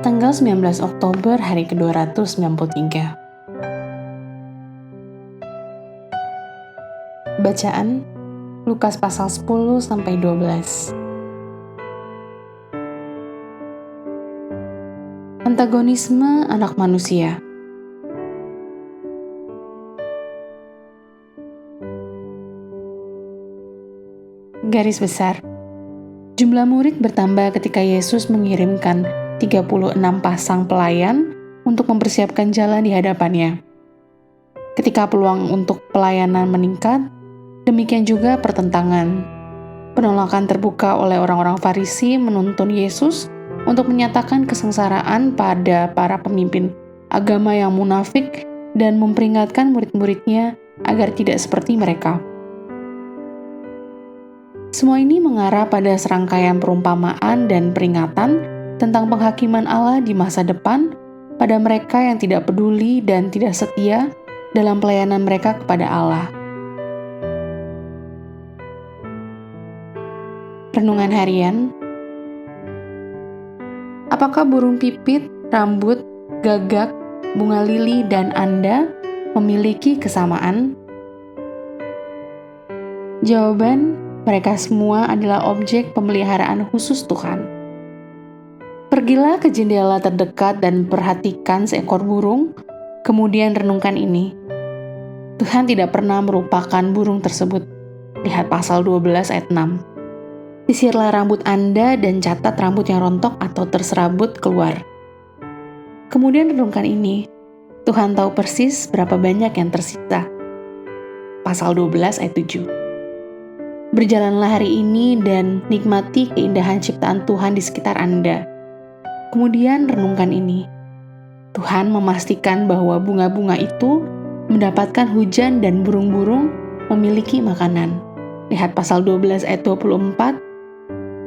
Tanggal 19 Oktober hari ke-293. Bacaan Lukas pasal 10-12. Antagonisme anak manusia. Garis besar. Jumlah murid bertambah ketika Yesus mengirimkan 36 pasang pelayan untuk mempersiapkan jalan di hadapannya. Ketika peluang untuk pelayanan meningkat, demikian juga pertentangan. Penolakan terbuka oleh orang-orang Farisi menuntun Yesus untuk menyatakan kesengsaraan pada para pemimpin agama yang munafik dan memperingatkan murid-muridnya agar tidak seperti mereka. Semua ini mengarah pada serangkaian perumpamaan dan peringatan tentang penghakiman Allah di masa depan pada mereka yang tidak peduli dan tidak setia dalam pelayanan mereka kepada Allah. Renungan harian. Apakah burung pipit, rambut, gagak, bunga lili, dan Anda memiliki kesamaan? Jawaban, mereka semua adalah objek pemeliharaan khusus Tuhan. Pergilah ke jendela terdekat dan perhatikan seekor burung, kemudian renungkan ini. Tuhan tidak pernah merupakan burung tersebut. Lihat pasal 12 ayat 6. Sisirlah rambut Anda dan catat rambut yang rontok atau terserabut keluar. Kemudian renungkan ini. Tuhan tahu persis berapa banyak yang tersisa. Pasal 12 ayat 7. Berjalanlah hari ini dan nikmati keindahan ciptaan Tuhan di sekitar Anda. Kemudian renungkan ini. Tuhan memastikan bahwa bunga-bunga itu mendapatkan hujan dan burung-burung memiliki makanan. Lihat pasal 12 ayat 24,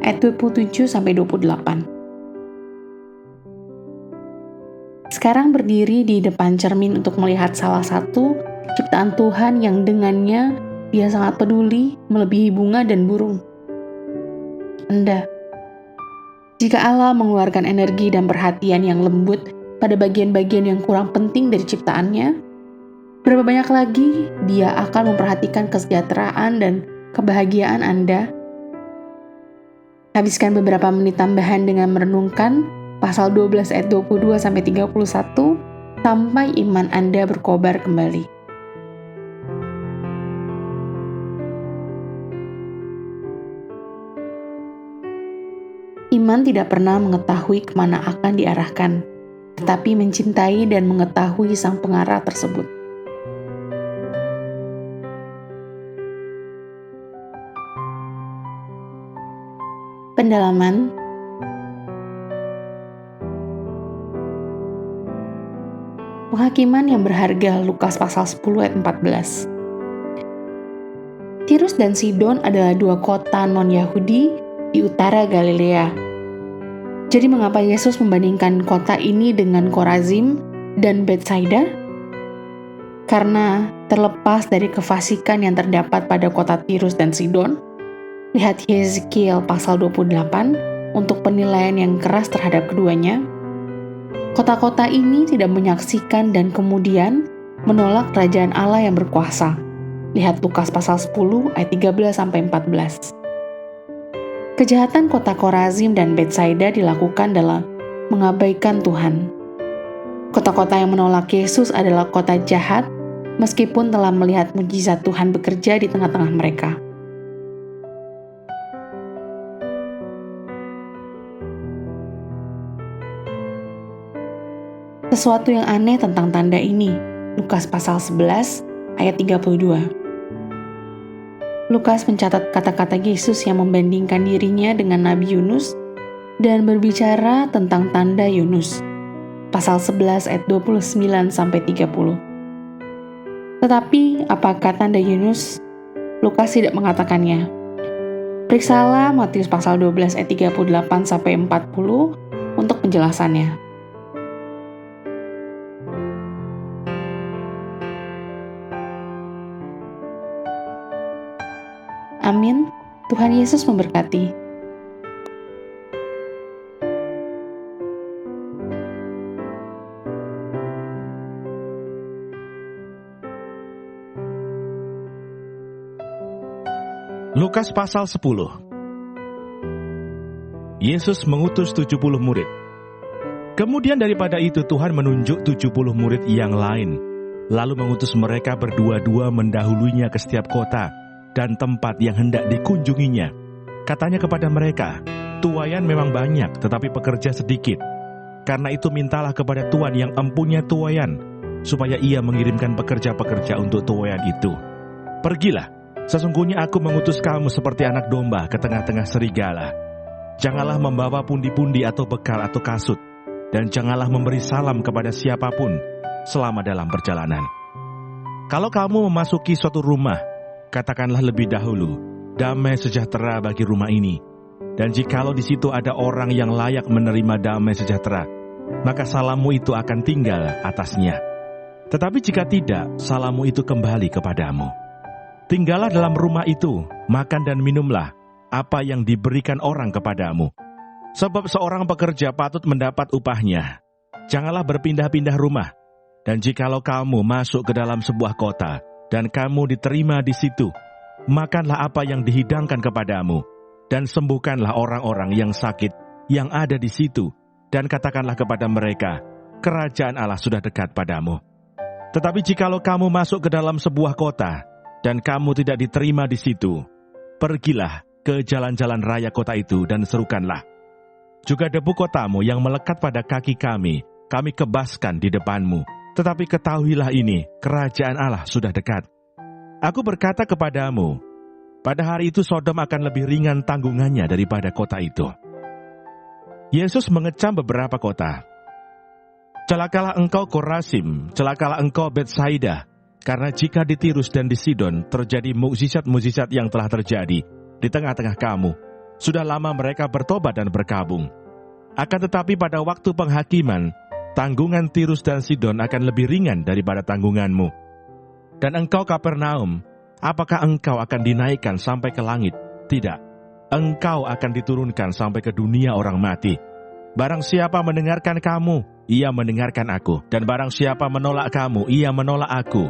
ayat 27-28. Sekarang berdiri di depan cermin untuk melihat salah satu ciptaan Tuhan yang dengannya Dia sangat peduli melebihi bunga dan burung. Anda. Jika Allah mengeluarkan energi dan perhatian yang lembut pada bagian-bagian yang kurang penting dari ciptaannya, berapa banyak lagi Dia akan memperhatikan kesejahteraan dan kebahagiaan Anda? Habiskan beberapa menit tambahan dengan merenungkan pasal 12 ayat 22-31 sampai iman Anda berkobar kembali. Iman tidak pernah mengetahui kemana akan diarahkan, tetapi mencintai dan mengetahui sang pengarah tersebut. Pendalaman. Penghakiman yang berharga, Lukas pasal 10 ayat 14. Tirus dan Sidon adalah dua kota non-Yahudi di utara Galilea. Jadi mengapa Yesus membandingkan kota ini dengan Korazim dan Betsaida? Karena terlepas dari kefasikan yang terdapat pada kota Tirus dan Sidon, lihat Yeskiel pasal 28 untuk penilaian yang keras terhadap keduanya. Kota-kota ini tidak menyaksikan dan kemudian menolak kerajaan Allah yang berkuasa. Lihat Lukas pasal 10 ayat 13-14. Kejahatan kota Korazim dan Betsaida dilakukan dalam mengabaikan Tuhan. Kota-kota yang menolak Yesus adalah kota jahat, meskipun telah melihat mujizat Tuhan bekerja di tengah-tengah mereka. Sesuatu yang aneh tentang tanda ini, Lukas pasal 11 ayat 32. Lukas mencatat kata-kata Yesus yang membandingkan dirinya dengan Nabi Yunus dan berbicara tentang tanda Yunus. Pasal 11 ayat 29-30. Tetapi apakah tanda Yunus? Lukas tidak mengatakannya. Periksalah Matius pasal 12 ayat 38-40 untuk penjelasannya. Amin. Tuhan Yesus memberkati. Lukas pasal 10. Yesus mengutus 70 murid. Kemudian daripada itu Tuhan menunjuk 70 murid yang lain, lalu mengutus mereka berdua-dua mendahuluinya ke setiap kota dan tempat yang hendak dikunjunginya. Katanya kepada mereka, "Tuaian memang banyak, tetapi pekerja sedikit. Karena itu mintalah kepada Tuhan yang empunya tuaian, supaya ia mengirimkan pekerja-pekerja untuk tuaian itu. Pergilah. Sesungguhnya aku mengutus kamu seperti anak domba ke tengah-tengah serigala. Janganlah membawa pundi-pundi atau bekal atau kasut, dan janganlah memberi salam kepada siapapun selama dalam perjalanan. Kalau kamu memasuki suatu rumah, katakanlah lebih dahulu, damai sejahtera bagi rumah ini. Dan jikalau di situ ada orang yang layak menerima damai sejahtera, maka salammu itu akan tinggal atasnya. Tetapi jika tidak, salammu itu kembali kepadamu. Tinggallah dalam rumah itu, makan dan minumlah apa yang diberikan orang kepadamu. Sebab seorang pekerja patut mendapat upahnya. Janganlah berpindah-pindah rumah. Dan jikalau kamu masuk ke dalam sebuah kota, dan kamu diterima di situ, makanlah apa yang dihidangkan kepadamu, dan sembuhkanlah orang-orang yang sakit yang ada di situ, dan katakanlah kepada mereka, kerajaan Allah sudah dekat padamu. Tetapi jikalau kamu masuk ke dalam sebuah kota, dan kamu tidak diterima di situ, pergilah ke jalan-jalan raya kota itu dan serukanlah, juga debu kotamu yang melekat pada kaki kami kebaskan di depanmu. Tetapi ketahuilah ini, kerajaan Allah sudah dekat. Aku berkata kepadamu, pada hari itu Sodom akan lebih ringan tanggungannya daripada kota itu." Yesus mengecam beberapa kota. "Celakalah engkau Korasim, celakalah engkau Betsaida, karena jika di Tirus dan di Sidon terjadi mukjizat-mukjizat yang telah terjadi di tengah-tengah kamu, sudah lama mereka bertobat dan berkabung. Akan tetapi pada waktu penghakiman, tanggungan Tirus dan Sidon akan lebih ringan daripada tanggunganmu. Dan engkau Kapernaum, apakah engkau akan dinaikkan sampai ke langit? Tidak, engkau akan diturunkan sampai ke dunia orang mati. Barang siapa mendengarkan kamu, ia mendengarkan aku. Dan barang siapa menolak kamu, ia menolak aku.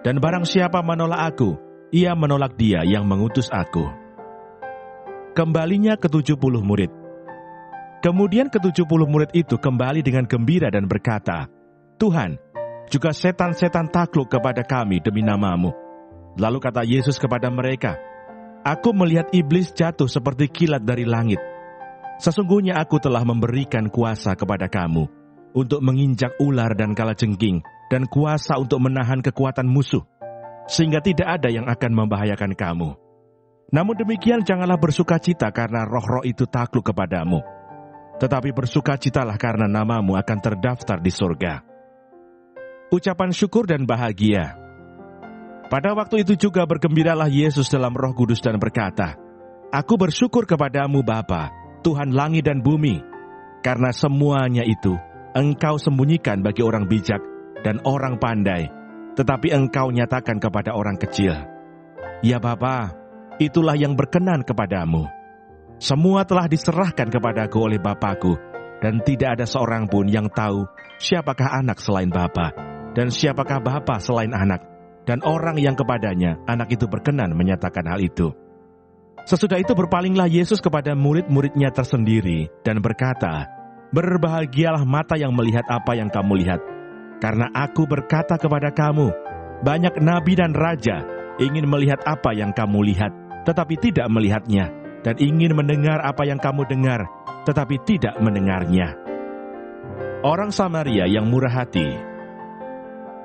Dan barang siapa menolak aku, ia menolak dia yang mengutus aku." Kembalinya ke-70 murid. Kemudian ke-70 murid itu kembali dengan gembira dan berkata, "Tuhan, juga setan-setan takluk kepada kami demi nama-Mu." Lalu kata Yesus kepada mereka, "Aku melihat iblis jatuh seperti kilat dari langit. Sesungguhnya aku telah memberikan kuasa kepada kamu untuk menginjak ular dan kalajengking, dan kuasa untuk menahan kekuatan musuh, sehingga tidak ada yang akan membahayakan kamu. Namun demikian janganlah bersukacita karena roh-roh itu takluk kepadamu, tetapi bersukacitalah karena namamu akan terdaftar di surga." Ucapan syukur dan bahagia. Pada waktu itu juga bergembiralah Yesus dalam Roh Kudus dan berkata, "Aku bersyukur kepadamu Bapa, Tuhan langit dan bumi, karena semuanya itu Engkau sembunyikan bagi orang bijak dan orang pandai, tetapi Engkau nyatakan kepada orang kecil. Ya Bapa, itulah yang berkenan kepadamu. Semua telah diserahkan kepadaku oleh Bapakku, dan tidak ada seorang pun yang tahu siapakah anak selain Bapa, dan siapakah Bapa selain anak, dan orang yang kepadanya anak itu berkenan menyatakan hal itu." Sesudah itu berpalinglah Yesus kepada murid-muridnya tersendiri dan berkata, "Berbahagialah mata yang melihat apa yang kamu lihat. Karena aku berkata kepada kamu, banyak nabi dan raja ingin melihat apa yang kamu lihat, tetapi tidak melihatnya, dan ingin mendengar apa yang kamu dengar, tetapi tidak mendengarnya." Orang Samaria yang murah hati.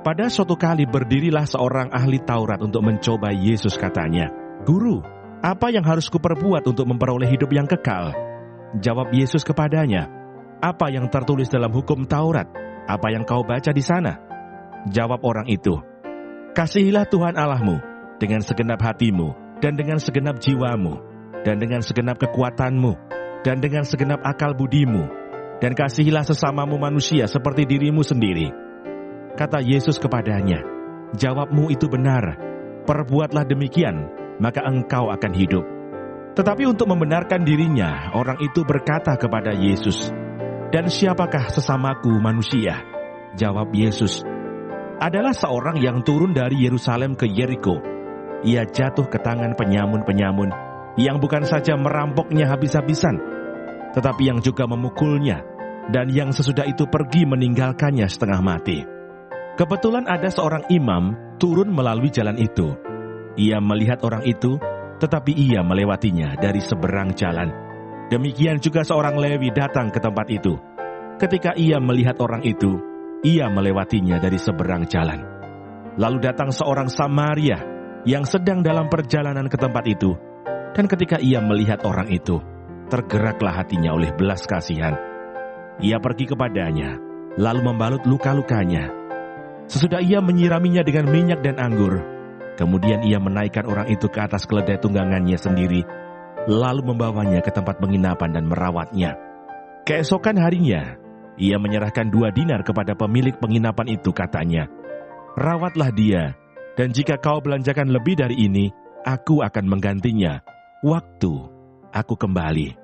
Pada suatu kali berdirilah seorang ahli Taurat untuk mencoba Yesus, katanya, "Guru, apa yang harus kuperbuat untuk memperoleh hidup yang kekal?" Jawab Yesus kepadanya, "Apa yang tertulis dalam hukum Taurat? Apa yang kau baca di sana?" Jawab orang itu, "Kasihilah Tuhan Allahmu dengan segenap hatimu, dan dengan segenap jiwamu, dan dengan segenap kekuatanmu, dan dengan segenap akal budimu, dan kasihilah sesamamu manusia seperti dirimu sendiri." Kata Yesus kepadanya, "Jawabmu itu benar, perbuatlah demikian, maka engkau akan hidup." Tetapi untuk membenarkan dirinya, orang itu berkata kepada Yesus, "Dan siapakah sesamaku manusia?" Jawab Yesus, "Adalah seorang yang turun dari Yerusalem ke Yeriko. Ia jatuh ke tangan penyamun-penyamun yang bukan saja merampoknya habis-habisan, tetapi yang juga memukulnya, dan yang sesudah itu pergi meninggalkannya setengah mati. Kebetulan ada seorang imam turun melalui jalan itu. Ia melihat orang itu, tetapi ia melewatinya dari seberang jalan. Demikian juga seorang Lewi datang ke tempat itu. Ketika ia melihat orang itu, ia melewatinya dari seberang jalan. Lalu datang seorang Samaria yang sedang dalam perjalanan ke tempat itu, dan ketika ia melihat orang itu, tergeraklah hatinya oleh belas kasihan. Ia pergi kepadanya, lalu membalut luka-lukanya. Sesudah ia menyiraminya dengan minyak dan anggur, kemudian ia menaikkan orang itu ke atas keledai tunggangannya sendiri, lalu membawanya ke tempat penginapan dan merawatnya. Keesokan harinya, ia menyerahkan 2 dinar kepada pemilik penginapan itu, katanya, "Rawatlah dia, dan jika kau belanjakan lebih dari ini, aku akan menggantinya waktu aku kembali."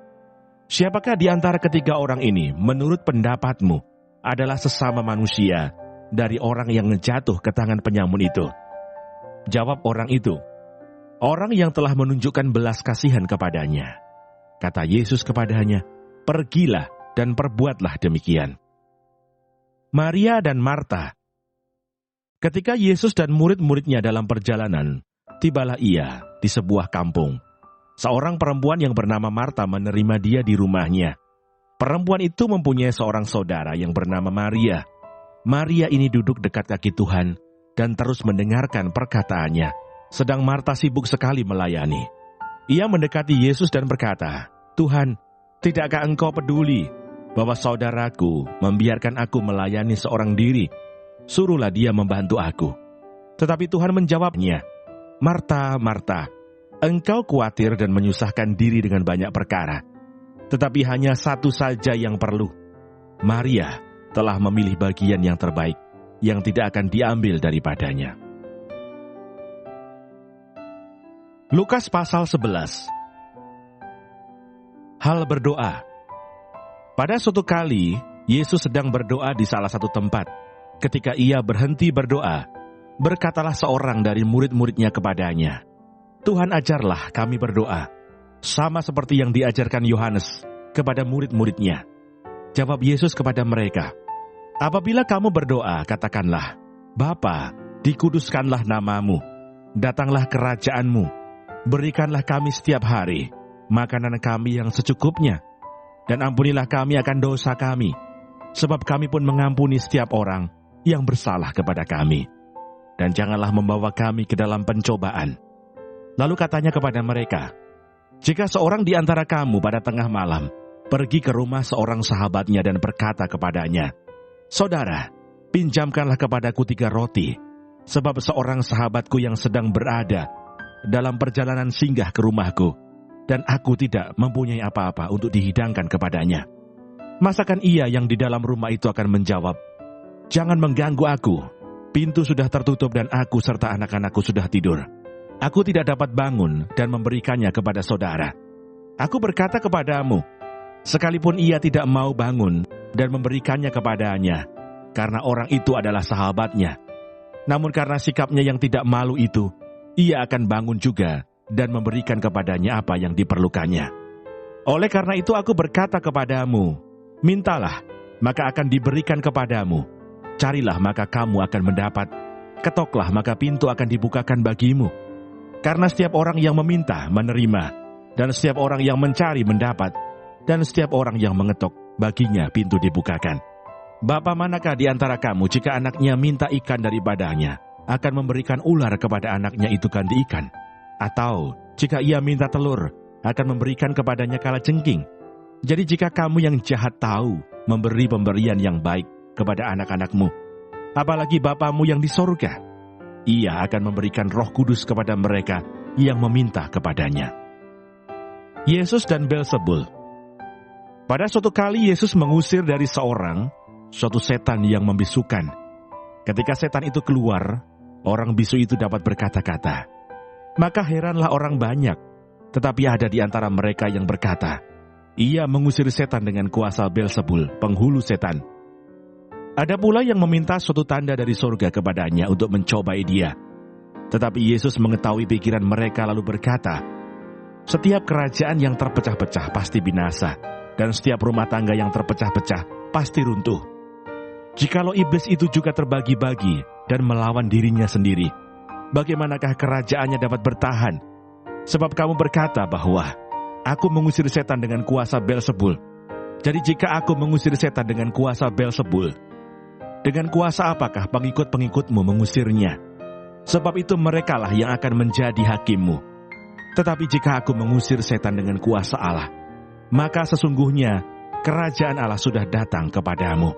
Siapakah di antara ketiga orang ini, menurut pendapatmu, adalah sesama manusia dari orang yang jatuh ke tangan penyamun itu? Jawab orang itu, "Orang yang telah menunjukkan belas kasihan kepadanya." Kata Yesus kepadanya, "Pergilah dan perbuatlah demikian." Maria dan Marta. Ketika Yesus dan murid-muridnya dalam perjalanan, tibalah ia di sebuah kampung. Seorang perempuan yang bernama Marta menerima dia di rumahnya. Perempuan itu mempunyai seorang saudara yang bernama Maria. Maria ini duduk dekat kaki Tuhan dan terus mendengarkan perkataannya, sedang Marta sibuk sekali melayani. Ia mendekati Yesus dan berkata, "Tuhan, tidakkah engkau peduli bahwa saudaraku membiarkan aku melayani seorang diri? Suruhlah dia membantu aku." Tetapi Tuhan menjawabnya, "Marta, Marta, engkau khawatir dan menyusahkan diri dengan banyak perkara, tetapi hanya satu saja yang perlu. Maria telah memilih bagian yang terbaik, yang tidak akan diambil daripadanya." Lukas pasal 11. Hal berdoa. Pada suatu kali, Yesus sedang berdoa di salah satu tempat. Ketika ia berhenti berdoa, berkatalah seorang dari murid-muridnya kepadanya, "Tuhan, ajarlah kami berdoa, sama seperti yang diajarkan Yohanes kepada murid-muridnya." Jawab Yesus kepada mereka, "Apabila kamu berdoa, katakanlah, Bapa, dikuduskanlah namamu, datanglah kerajaanmu, berikanlah kami setiap hari makanan kami yang secukupnya, dan ampunilah kami akan dosa kami, sebab kami pun mengampuni setiap orang yang bersalah kepada kami. Dan janganlah membawa kami ke dalam pencobaan." Lalu katanya kepada mereka, "Jika seorang di antara kamu pada tengah malam pergi ke rumah seorang sahabatnya dan berkata kepadanya, 'Saudara, pinjamkanlah kepadaku 3 roti, sebab seorang sahabatku yang sedang berada dalam perjalanan singgah ke rumahku, dan aku tidak mempunyai apa-apa untuk dihidangkan kepadanya.' Masakan ia yang di dalam rumah itu akan menjawab, 'Jangan mengganggu aku, pintu sudah tertutup dan aku serta anak-anakku sudah tidur. Aku tidak dapat bangun dan memberikannya kepada saudara.' Aku berkata kepadamu, sekalipun ia tidak mau bangun dan memberikannya kepadanya, karena orang itu adalah sahabatnya, namun karena sikapnya yang tidak malu itu, ia akan bangun juga dan memberikan kepadanya apa yang diperlukannya. Oleh karena itu aku berkata kepadamu, mintalah, maka akan diberikan kepadamu. Carilah, maka kamu akan mendapat. Ketoklah, maka pintu akan dibukakan bagimu. Karena setiap orang yang meminta, menerima, dan setiap orang yang mencari, mendapat, dan setiap orang yang mengetok, baginya pintu dibukakan. Bapa manakah di antara kamu, jika anaknya minta ikan daripadanya, akan memberikan ular kepada anaknya itu ganti ikan? Atau, jika ia minta telur, akan memberikan kepadanya kalajengking? Jadi jika kamu yang jahat tahu memberi pemberian yang baik kepada anak-anakmu, apalagi Bapamu yang di sorga, ia akan memberikan Roh Kudus kepada mereka yang meminta kepadanya." Yesus dan Beelzebul. Pada suatu kali Yesus mengusir dari suatu setan yang membisukan. Ketika setan itu keluar, orang bisu itu dapat berkata-kata. Maka heranlah orang banyak, tetapi ada di antara mereka yang berkata, "Ia mengusir setan dengan kuasa Beelzebul, penghulu setan." Ada pula yang meminta suatu tanda dari surga kepadanya untuk mencobai dia. Tetapi Yesus mengetahui pikiran mereka lalu berkata, Setiap kerajaan yang terpecah-pecah pasti binasa, dan setiap rumah tangga yang terpecah-pecah pasti runtuh. Jikalau iblis itu juga terbagi-bagi dan melawan dirinya sendiri, bagaimanakah kerajaannya dapat bertahan? Sebab kamu berkata bahwa aku mengusir setan dengan kuasa Beelzebul. Jadi jika aku mengusir setan dengan kuasa Beelzebul, dengan kuasa apakah pengikut-pengikutmu mengusirnya? Sebab itu merekalah yang akan menjadi hakimmu. Tetapi jika aku mengusir setan dengan kuasa Allah, maka sesungguhnya kerajaan Allah sudah datang kepadamu.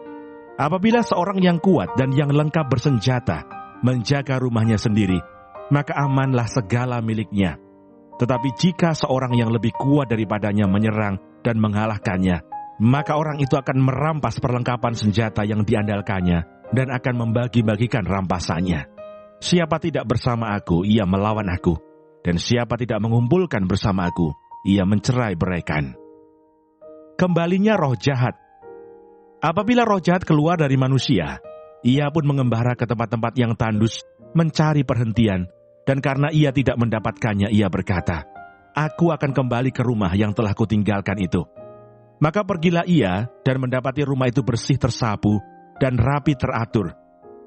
Apabila seorang yang kuat dan yang lengkap bersenjata menjaga rumahnya sendiri, maka amanlah segala miliknya. Tetapi jika seorang yang lebih kuat daripadanya menyerang dan mengalahkannya, maka orang itu akan merampas perlengkapan senjata yang diandalkannya dan akan membagi-bagikan rampasannya. Siapa tidak bersama aku, ia melawan aku. Dan siapa tidak mengumpulkan bersama aku, ia mencerai-beraikan. Kembalinya roh jahat. Apabila roh jahat keluar dari manusia, ia pun mengembara ke tempat-tempat yang tandus, mencari perhentian, dan karena ia tidak mendapatkannya, ia berkata, "Aku akan kembali ke rumah yang telah kutinggalkan itu." Maka pergilah ia dan mendapati rumah itu bersih tersapu dan rapi teratur.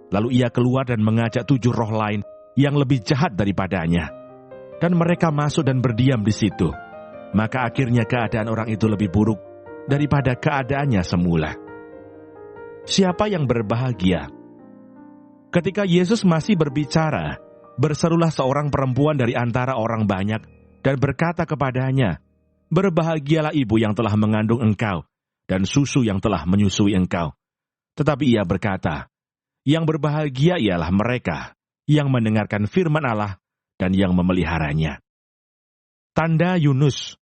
Lalu ia keluar dan mengajak 7 roh lain yang lebih jahat daripadanya. Dan mereka masuk dan berdiam di situ. Maka akhirnya keadaan orang itu lebih buruk daripada keadaannya semula. Siapa yang berbahagia? Ketika Yesus masih berbicara, berserulah seorang perempuan dari antara orang banyak dan berkata kepadanya, "Berbahagialah ibu yang telah mengandung engkau dan susu yang telah menyusui engkau." Tetapi ia berkata, "Yang berbahagia ialah mereka yang mendengarkan firman Allah dan yang memeliharanya." Tanda Yunus.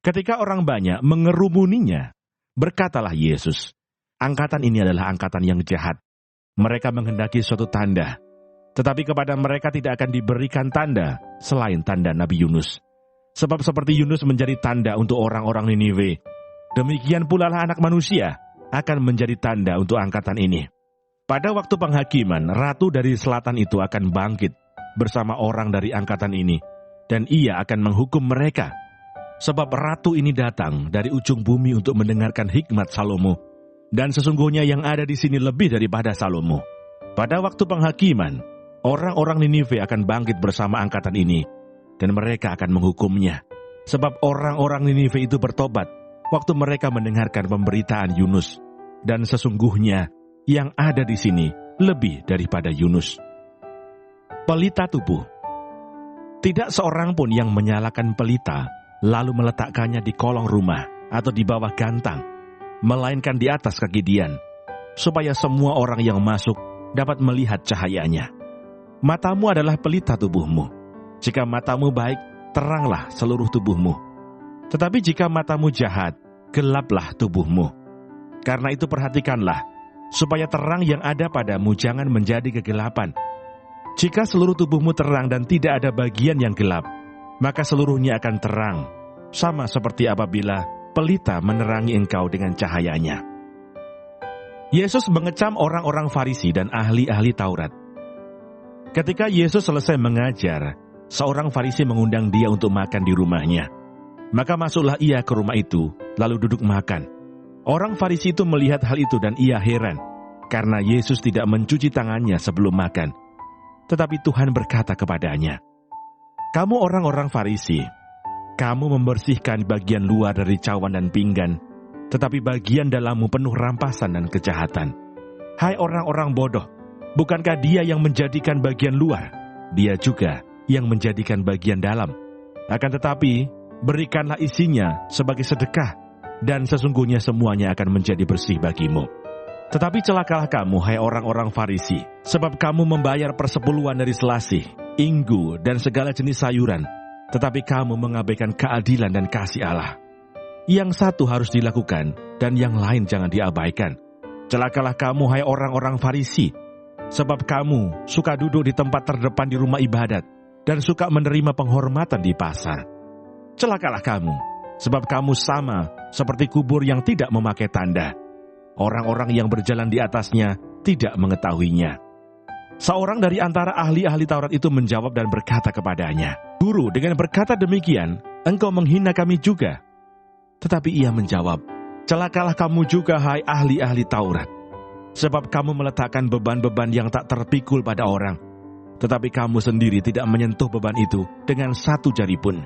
Ketika orang banyak mengerumuninya, berkatalah Yesus, "Angkatan ini adalah angkatan yang jahat. Mereka menghendaki suatu tanda, tetapi kepada mereka tidak akan diberikan tanda selain tanda Nabi Yunus. Sebab seperti Yunus menjadi tanda untuk orang-orang Niniwe, demikian pula lah Anak Manusia akan menjadi tanda untuk angkatan ini. Pada waktu penghakiman, ratu dari selatan itu akan bangkit bersama orang dari angkatan ini, dan ia akan menghukum mereka. Sebab ratu ini datang dari ujung bumi untuk mendengarkan hikmat Salomo, dan sesungguhnya yang ada di sini lebih daripada Salomo. Pada waktu penghakiman, orang-orang Niniwe akan bangkit bersama angkatan ini, dan mereka akan menghukumnya. Sebab orang-orang Niniwe itu bertobat waktu mereka mendengarkan pemberitaan Yunus, dan sesungguhnya yang ada di sini lebih daripada Yunus. Pelita tubuh. Tidak seorang pun yang menyalakan pelita lalu meletakkannya di kolong rumah atau di bawah gantang, melainkan di atas kaki Dian, supaya semua orang yang masuk dapat melihat cahayanya. Matamu adalah pelita tubuhmu. Jika matamu baik, teranglah seluruh tubuhmu. Tetapi jika matamu jahat, gelaplah tubuhmu. Karena itu perhatikanlah, supaya terang yang ada padamu jangan menjadi kegelapan. Jika seluruh tubuhmu terang dan tidak ada bagian yang gelap, maka seluruhnya akan terang, sama seperti apabila pelita menerangi engkau dengan cahayanya. Yesus mengecam orang-orang Farisi dan ahli-ahli Taurat. Ketika Yesus selesai mengajar, seorang Farisi mengundang dia untuk makan di rumahnya. Maka masuklah ia ke rumah itu, lalu duduk makan. Orang Farisi itu melihat hal itu dan ia heran, karena Yesus tidak mencuci tangannya sebelum makan. Tetapi Tuhan berkata kepadanya, "Kamu orang-orang Farisi, kamu membersihkan bagian luar dari cawan dan pinggan, tetapi bagian dalammu penuh rampasan dan kejahatan. Hai orang-orang bodoh, bukankah Dia yang menjadikan bagian luar? Dia juga yang menjadikan bagian dalam. Akan tetapi, berikanlah isinya sebagai sedekah, dan sesungguhnya semuanya akan menjadi bersih bagimu. Tetapi celakalah kamu, hai orang-orang Farisi, sebab kamu membayar persepuluhan dari selasih, inggu, dan segala jenis sayuran, tetapi kamu mengabaikan keadilan dan kasih Allah. Yang satu harus dilakukan, dan yang lain jangan diabaikan. Celakalah kamu, hai orang-orang Farisi, sebab kamu suka duduk di tempat terdepan di rumah ibadat, dan suka menerima penghormatan di pasar. Celakalah kamu, sebab kamu sama seperti kubur yang tidak memakai tanda. Orang-orang yang berjalan di atasnya tidak mengetahuinya." Seorang dari antara ahli-ahli Taurat itu menjawab dan berkata kepadanya, "Guru, dengan berkata demikian, engkau menghina kami juga." Tetapi ia menjawab, "Celakalah kamu juga, hai ahli-ahli Taurat. Sebab kamu meletakkan beban-beban yang tak terpikul pada orang, tetapi kamu sendiri tidak menyentuh beban itu dengan satu jari pun.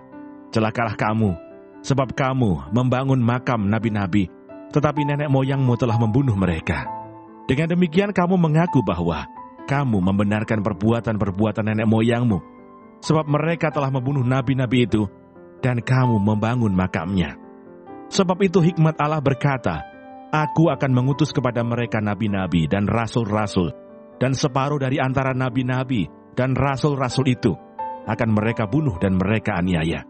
Celakalah kamu, sebab kamu membangun makam nabi-nabi, tetapi nenek moyangmu telah membunuh mereka. Dengan demikian kamu mengaku bahwa kamu membenarkan perbuatan-perbuatan nenek moyangmu, sebab mereka telah membunuh nabi-nabi itu, dan kamu membangun makamnya. Sebab itu hikmat Allah berkata, Aku akan mengutus kepada mereka nabi-nabi dan rasul-rasul, dan separuh dari antara nabi-nabi dan rasul-rasul itu akan mereka bunuh dan mereka aniaya.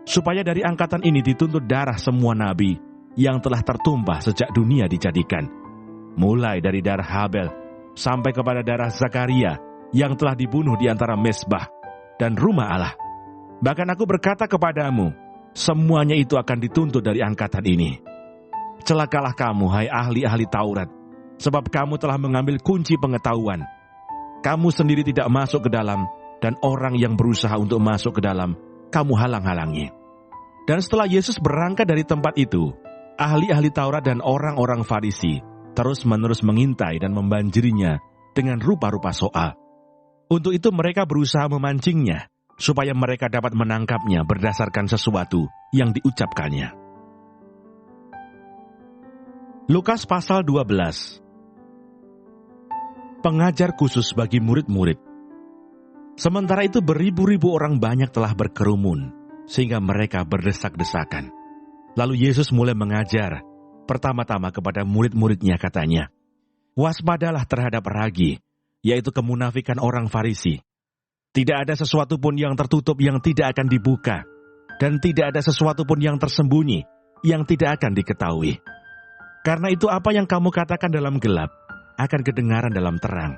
Supaya dari angkatan ini dituntut darah semua nabi yang telah tertumpah sejak dunia dijadikan, mulai dari darah Habel sampai kepada darah Zakaria yang telah dibunuh di antara mezbah dan rumah Allah. Bahkan aku berkata kepadamu, semuanya itu akan dituntut dari angkatan ini. Celakalah kamu, hai ahli-ahli Taurat, sebab kamu telah mengambil kunci pengetahuan. Kamu sendiri tidak masuk ke dalam, dan orang yang berusaha untuk masuk ke dalam, kamu halang-halangi." Dan setelah Yesus berangkat dari tempat itu, ahli-ahli Taurat dan orang-orang Farisi terus-menerus mengintai dan membanjirinya dengan rupa-rupa soal. Untuk itu mereka berusaha memancingnya, supaya mereka dapat menangkapnya berdasarkan sesuatu yang diucapkannya. Lukas pasal 12. Pengajar khusus bagi murid-murid. Sementara itu beribu-ribu orang banyak telah berkerumun, sehingga mereka berdesak-desakan. Lalu Yesus mulai mengajar, pertama-tama kepada murid-muridnya katanya, "Waspadalah terhadap ragi, yaitu kemunafikan orang Farisi. Tidak ada sesuatu pun yang tertutup yang tidak akan dibuka, dan tidak ada sesuatu pun yang tersembunyi yang tidak akan diketahui. Karena itu apa yang kamu katakan dalam gelap akan kedengaran dalam terang,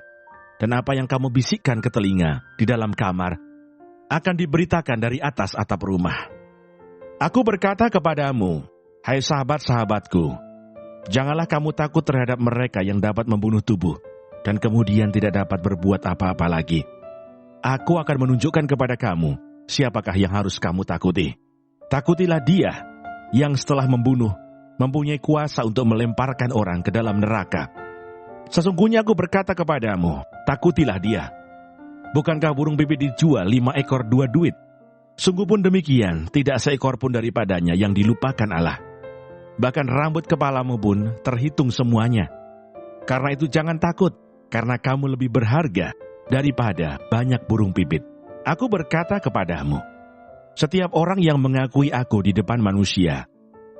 dan apa yang kamu bisikkan ke telinga di dalam kamar akan diberitakan dari atas atap rumah. Aku berkata kepadamu, hai sahabat-sahabatku, janganlah kamu takut terhadap mereka yang dapat membunuh tubuh, dan kemudian tidak dapat berbuat apa-apa lagi. Aku akan menunjukkan kepada kamu siapakah yang harus kamu takuti. Takutilah dia yang setelah membunuh mempunyai kuasa untuk melemparkan orang ke dalam neraka. Sesungguhnya aku berkata kepadamu, takutilah dia. Bukankah burung pipit dijual 5 ekor 2 duit? Sungguh pun demikian, tidak seekor pun daripadanya yang dilupakan Allah. Bahkan rambut kepalamu pun terhitung semuanya. Karena itu jangan takut, karena kamu lebih berharga daripada banyak burung pipit. Aku berkata kepadamu, setiap orang yang mengakui aku di depan manusia,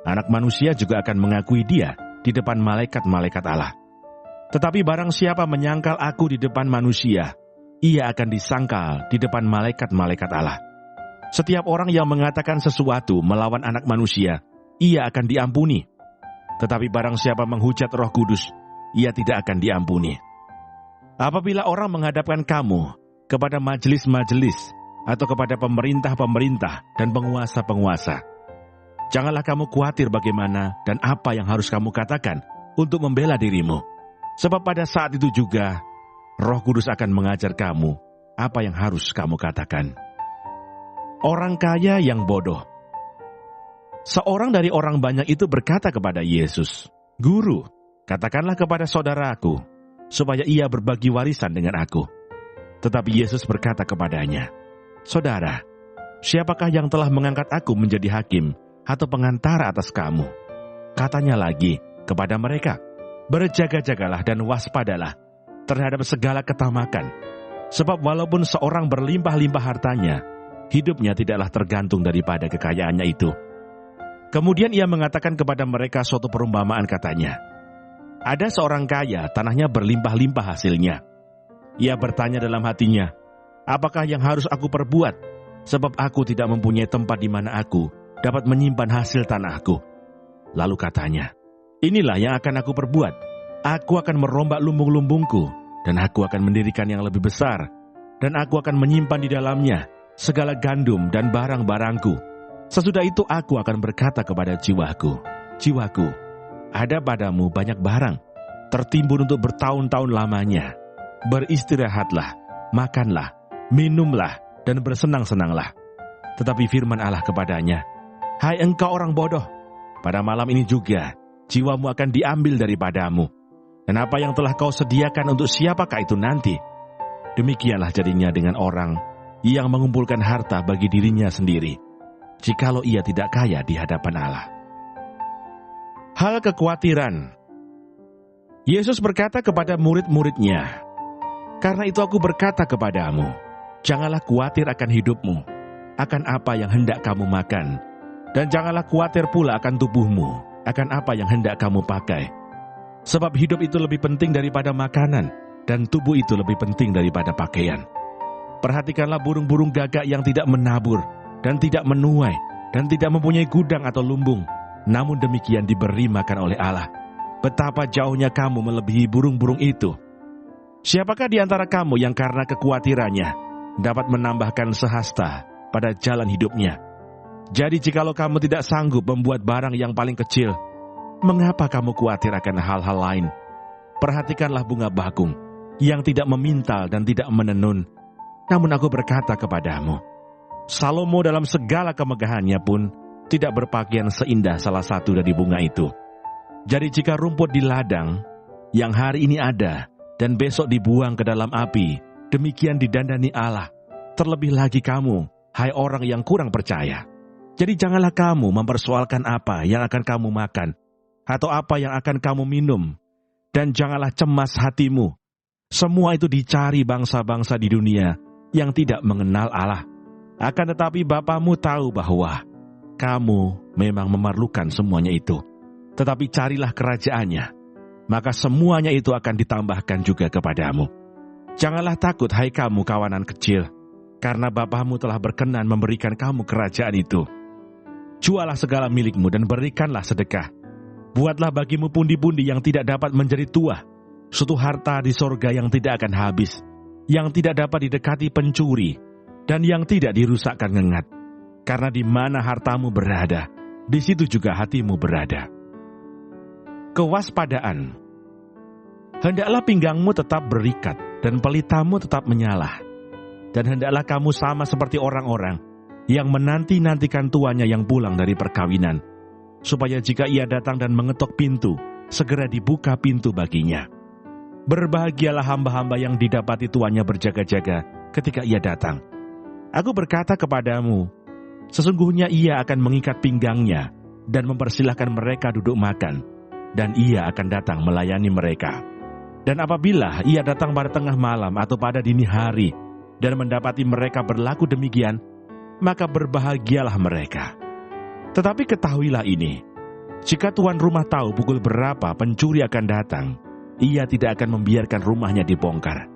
Anak Manusia juga akan mengakui dia di depan malaikat-malaikat Allah. Tetapi barang siapa menyangkal aku di depan manusia, ia akan disangkal di depan malaikat-malaikat Allah. Setiap orang yang mengatakan sesuatu melawan Anak Manusia, ia akan diampuni. Tetapi barang siapa menghujat Roh Kudus, ia tidak akan diampuni. Apabila orang menghadapkan kamu kepada majelis-majelis atau kepada pemerintah-pemerintah dan penguasa-penguasa, janganlah kamu khawatir bagaimana dan apa yang harus kamu katakan untuk membela dirimu. Sebab pada saat itu juga, Roh Kudus akan mengajar kamu apa yang harus kamu katakan. Orang kaya yang bodoh. Seorang dari orang banyak itu berkata kepada Yesus, Guru, katakanlah kepada saudaraku, supaya ia berbagi warisan dengan aku. Tetapi Yesus berkata kepadanya, Saudara, siapakah yang telah mengangkat aku menjadi hakim atau pengantara atas kamu? Katanya lagi kepada mereka, berjaga-jagalah dan waspadalah terhadap segala ketamakan. Sebab walaupun seorang berlimpah-limpah hartanya, hidupnya tidaklah tergantung daripada kekayaannya itu. Kemudian ia mengatakan kepada mereka suatu perumpamaan katanya, ada seorang kaya, tanahnya berlimpah-limpah hasilnya. Ia bertanya dalam hatinya, apakah yang harus aku perbuat? Sebab aku tidak mempunyai tempat di mana aku dapat menyimpan hasil tanahku. Lalu katanya, inilah yang akan aku perbuat. Aku akan merombak lumbung-lumbungku, dan aku akan mendirikan yang lebih besar, dan aku akan menyimpan di dalamnya segala gandum dan barang-barangku. Sesudah itu aku akan berkata kepada jiwaku, jiwaku, ada padamu banyak barang, tertimbun untuk bertahun-tahun lamanya. Beristirahatlah, makanlah, minumlah, dan bersenang-senanglah. Tetapi firman Allah kepadanya, "Hai engkau orang bodoh, pada malam ini juga jiwamu akan diambil daripadamu. Dan apa yang telah kau sediakan untuk siapakah itu nanti?" Demikianlah jadinya dengan orang yang mengumpulkan harta bagi dirinya sendiri, jikalau ia tidak kaya di hadapan Allah. Hal kekhawatiran. Yesus berkata kepada murid-muridnya, "Karena itu aku berkata kepadamu, janganlah khawatir akan hidupmu, akan apa yang hendak kamu makan, dan janganlah khawatir pula akan tubuhmu, akan apa yang hendak kamu pakai. Sebab hidup itu lebih penting daripada makanan, dan tubuh itu lebih penting daripada pakaian. Perhatikanlah burung-burung gagak yang tidak menabur, dan tidak menuai, dan tidak mempunyai gudang atau lumbung, namun demikian diberi makan oleh Allah. Betapa jauhnya kamu melebihi burung-burung itu. Siapakah di antara kamu yang karena kekhawatirannya dapat menambahkan sehasta pada jalan hidupnya? Jadi jikalau kamu tidak sanggup membuat barang yang paling kecil, mengapa kamu khawatir akan hal-hal lain? Perhatikanlah bunga bakung yang tidak memintal dan tidak menenun. Namun aku berkata kepadamu, Salomo dalam segala kemegahannya pun tidak berpakaian seindah salah satu dari bunga itu. Jadi jika rumput di ladang yang hari ini ada dan besok dibuang ke dalam api, demikian didandani Allah. Terlebih lagi kamu, hai orang yang kurang percaya. Jadi janganlah kamu mempersoalkan apa yang akan kamu makan, atau apa yang akan kamu minum, dan janganlah cemas hatimu. Semua itu dicari bangsa-bangsa di dunia yang tidak mengenal Allah. Akan tetapi Bapamu tahu bahwa kamu memang memerlukan semuanya itu. Tetapi carilah kerajaannya, maka semuanya itu akan ditambahkan juga kepadamu. Janganlah takut, hai kamu kawanan kecil, karena Bapamu telah berkenan memberikan kamu kerajaan itu. Jualah segala milikmu dan berikanlah sedekah. Buatlah bagimu pundi-pundi yang tidak dapat menjadi tuah, suatu harta di sorga yang tidak akan habis, yang tidak dapat didekati pencuri, dan yang tidak dirusakkan ngengat. Karena di mana hartamu berada, di situ juga hatimu berada. Kewaspadaan. Hendaklah pinggangmu tetap berikat, dan pelitamu tetap menyala. Dan hendaklah kamu sama seperti orang-orang yang menanti-nantikan tuannya yang pulang dari perkawinan, supaya jika ia datang dan mengetok pintu, segera dibuka pintu baginya. Berbahagialah hamba-hamba yang didapati tuannya berjaga-jaga ketika ia datang. Aku berkata kepadamu, sesungguhnya ia akan mengikat pinggangnya dan mempersilahkan mereka duduk makan, dan ia akan datang melayani mereka. Dan apabila ia datang pada tengah malam atau pada dini hari dan mendapati mereka berlaku demikian, maka berbahagialah mereka. Tetapi ketahuilah ini, jika tuan rumah tahu pukul berapa pencuri akan datang, ia tidak akan membiarkan rumahnya dibongkar.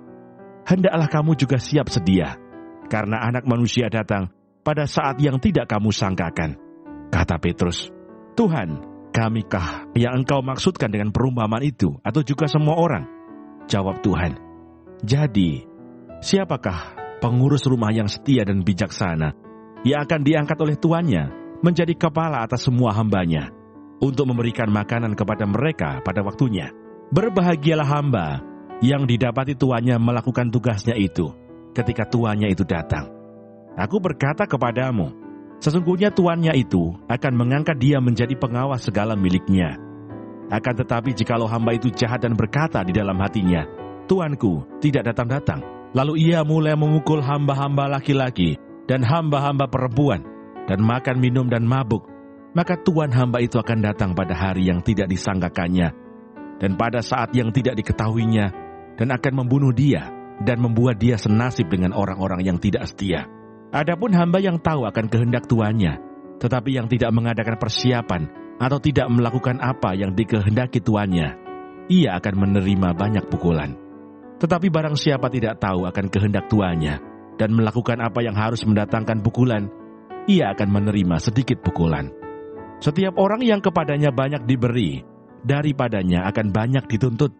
Hendaklah kamu juga siap sedia, karena Anak Manusia datang pada saat yang tidak kamu sangkakan. Kata Petrus, Tuhan, kamikah yang engkau maksudkan dengan perumpamaan itu, atau juga semua orang? Jawab Tuhan, jadi siapakah pengurus rumah yang setia dan bijaksana, yang akan diangkat oleh tuannya menjadi kepala atas semua hambanya, untuk memberikan makanan kepada mereka pada waktunya? Berbahagialah hamba yang didapati tuannya melakukan tugasnya itu ketika tuannya itu datang. Aku berkata kepadamu, sesungguhnya tuannya itu akan mengangkat dia menjadi pengawas segala miliknya. Akan tetapi jikalau hamba itu jahat dan berkata di dalam hatinya, Tuanku tidak datang-datang, lalu ia mulai memukul hamba-hamba laki-laki dan hamba-hamba perempuan, dan makan, minum, dan mabuk, maka tuan hamba itu akan datang pada hari yang tidak disangkakannya, dan pada saat yang tidak diketahuinya, dan akan membunuh dia, dan membuat dia senasib dengan orang-orang yang tidak setia. Adapun hamba yang tahu akan kehendak tuannya, tetapi yang tidak mengadakan persiapan, atau tidak melakukan apa yang dikehendaki tuannya, ia akan menerima banyak pukulan. Tetapi barang siapa tidak tahu akan kehendak tuannya, dan melakukan apa yang harus mendatangkan pukulan, ia akan menerima sedikit pukulan. Setiap orang yang kepadanya banyak diberi, daripadanya akan banyak dituntut,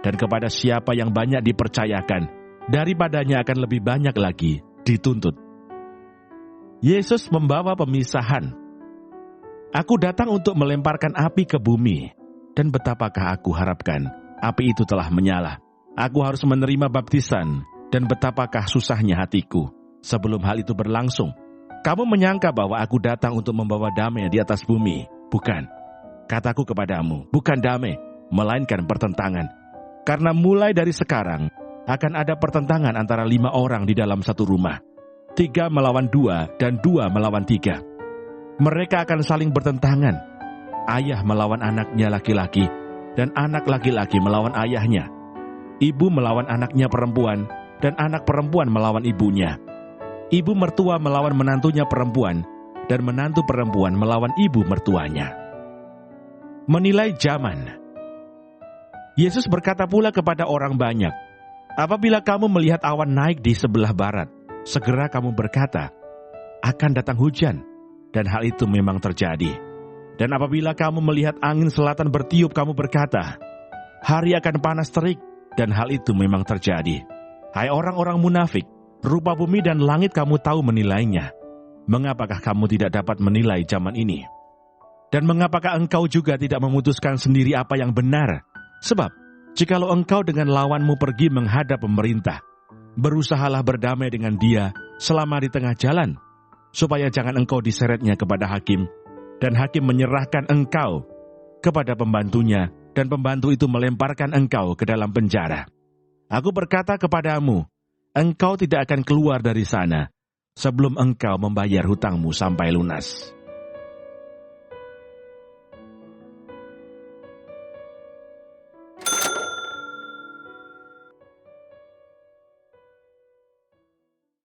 dan kepada siapa yang banyak dipercayakan, daripadanya akan lebih banyak lagi dituntut. Yesus membawa pemisahan. Aku datang untuk melemparkan api ke bumi, dan betapakah aku harapkan api itu telah menyala. Aku harus menerima baptisan, dan betapakah susahnya hatiku sebelum hal itu berlangsung. Kamu menyangka bahwa aku datang untuk membawa damai di atas bumi. Bukan. Kataku kepadamu, bukan damai, melainkan pertentangan. Karena mulai dari sekarang, akan ada pertentangan antara 5 orang di dalam satu rumah. 3 melawan 2 dan 2 melawan 3. Mereka akan saling bertentangan. Ayah melawan anaknya laki-laki, dan anak laki-laki melawan ayahnya. Ibu melawan anaknya perempuan, dan anak perempuan melawan ibunya. Ibu mertua melawan menantunya perempuan, dan menantu perempuan melawan ibu mertuanya. Menilai zaman. Yesus berkata pula kepada orang banyak, apabila kamu melihat awan naik di sebelah barat, segera kamu berkata, akan datang hujan, dan hal itu memang terjadi. Dan apabila kamu melihat angin selatan bertiup, kamu berkata, hari akan panas terik, dan hal itu memang terjadi. Hai orang-orang munafik, rupa bumi dan langit kamu tahu menilainya. Mengapakah kamu tidak dapat menilai zaman ini? Dan mengapakah engkau juga tidak memutuskan sendiri apa yang benar? Sebab, jikalau engkau dengan lawanmu pergi menghadap pemerintah, berusahalah berdamai dengan dia selama di tengah jalan, supaya jangan engkau diseretnya kepada hakim, dan hakim menyerahkan engkau kepada pembantunya, dan pembantu itu melemparkan engkau ke dalam penjara. Aku berkata kepadamu, engkau tidak akan keluar dari sana sebelum engkau membayar hutangmu sampai lunas.